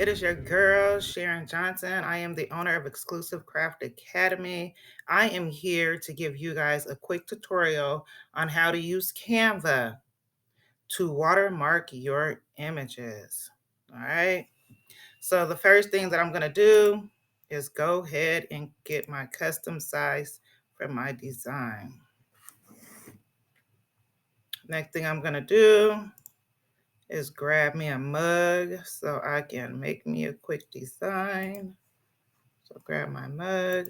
It is your girl, Sharon Johnson. I am the owner of Exclusive Craft Academy. I am here to give you guys a quick tutorial on how to use Canva to watermark your images. All right. So the first thing that I'm going to do is go ahead and get my custom size for my design. Next thing I'm going to do is grab me a mug so I can make me a quick design. So grab my mug.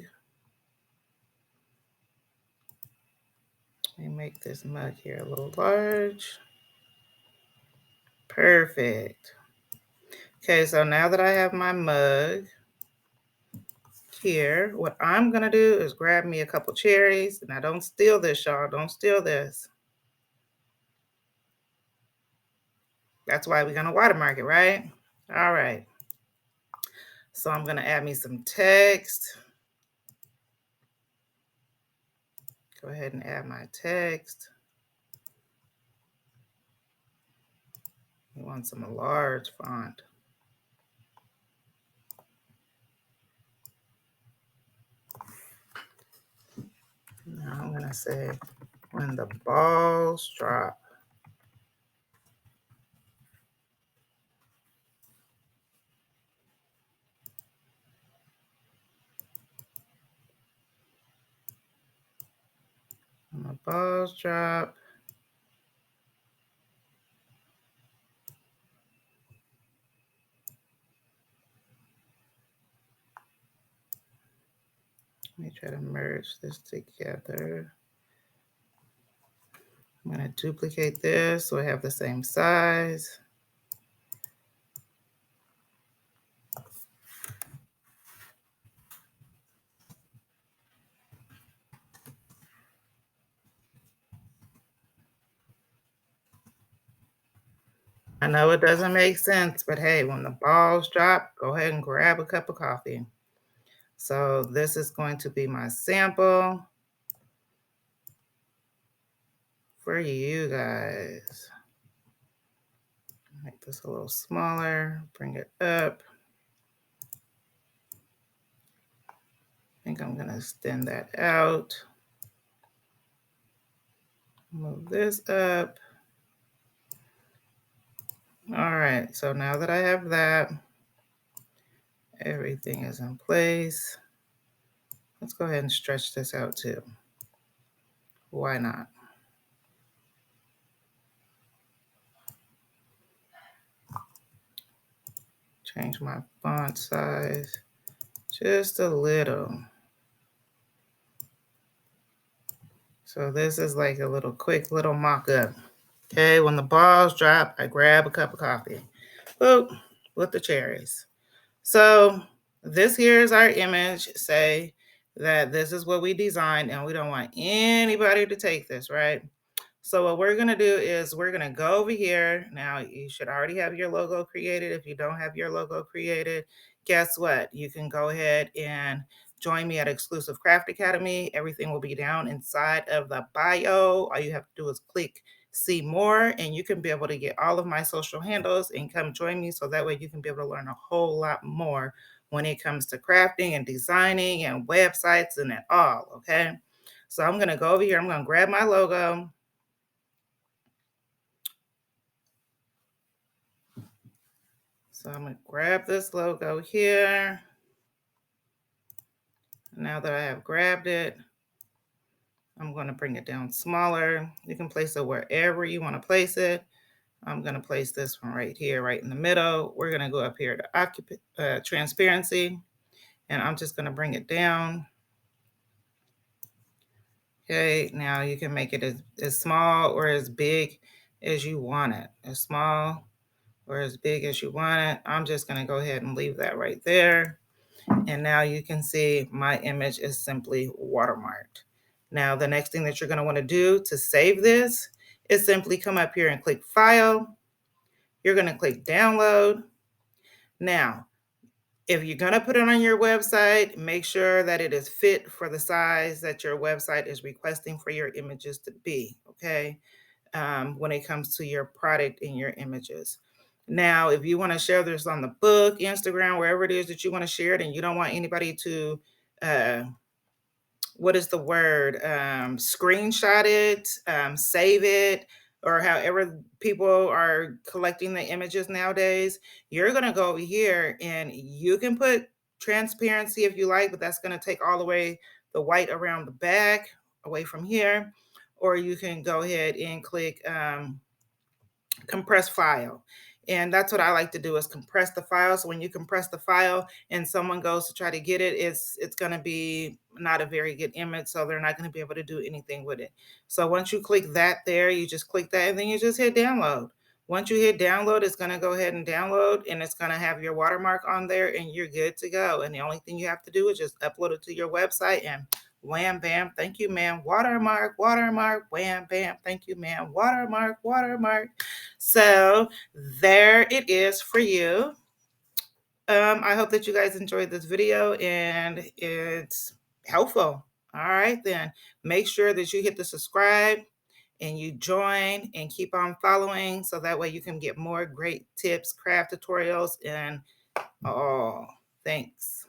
Let me make this mug here a little large. Perfect. Okay, so now that I have my mug here, what I'm gonna do is grab me a couple cherries. Now don't steal this, y'all, don't steal this. That's why we're gonna watermark it, right? All right. So I'm gonna add me some text. Go ahead and add my text. We want some large font. Now I'm gonna say, when the balls drop. When the balls drop. Let me try to merge this together. I'm going to duplicate this so I have the same size. I know it doesn't make sense, but hey, when the balls drop, go ahead and grab a cup of coffee. So this is going to be my sample for you guys. Make this a little smaller, bring it up. I think I'm gonna extend that out. Move this up. All right, so now that I have that, everything is in place. Let's go ahead and stretch this out too. Why not? Change my font size just a little. So this is like a little quick little mock-up. Okay, when the balls drop, I grab a cup of coffee. Boop, with the cherries. So this here is our image. Say that this is what we designed and we don't want anybody to take this, right? So what we're gonna do is we're gonna go over here. Now you should already have your logo created. If you don't have your logo created, guess what? You can go ahead and join me at Exclusive Craft Academy. Everything will be down inside of the bio. All you have to do is click see more and you can be able to get all of my social handles and come join me so that way you can be able to learn a whole lot more when it comes to crafting and designing and websites and it all, okay? So I'm gonna go over here. I'm gonna grab my logo. So I'm going to grab this logo here. Now that I have grabbed it, I'm going to bring it down smaller. You can place it wherever you want to place it. I'm going to place this one right here, right in the middle. We're going to go up here to transparency, and I'm just going to bring it down. Okay, now you can make it as small or as big as you want it. As small or as big as you want it. I'm just going to go ahead and leave that right there. And now you can see my image is simply watermarked. Now, the next thing that you're going to want to do to save this is simply come up here and click File. You're going to click Download. Now, if you're going to put it on your website, make sure that it is fit for the size that your website is requesting for your images to be, okay? When it comes to your product and your images. Now, if you want to share this on the book, Instagram, wherever it is that you want to share it, and you don't want anybody to uh, what is the word? Screenshot it, save it, or however people are collecting the images nowadays. You're going to go over here and you can put transparency if you like, but that's going to take all the way the white around the back away from here. Or you can go ahead and click compress file. And that's what I like to do is compress the file. So when you compress the file and someone goes to try to get it, it's going to be not a very good image. So they're not going to be able to do anything with it. So once you click that there, you just click that and then you just hit download. Once you hit download, it's going to go ahead and download and it's going to have your watermark on there and you're good to go. And the only thing you have to do is just upload it to your website and wham, bam, thank you, ma'am. Watermark, watermark, wham, bam, thank you, ma'am. Watermark, watermark. So there it is for you. I hope that you guys enjoyed this video and it's helpful. All right, then make sure that you hit the subscribe and you join and keep on following so that way you can get more great tips, craft tutorials, and thanks.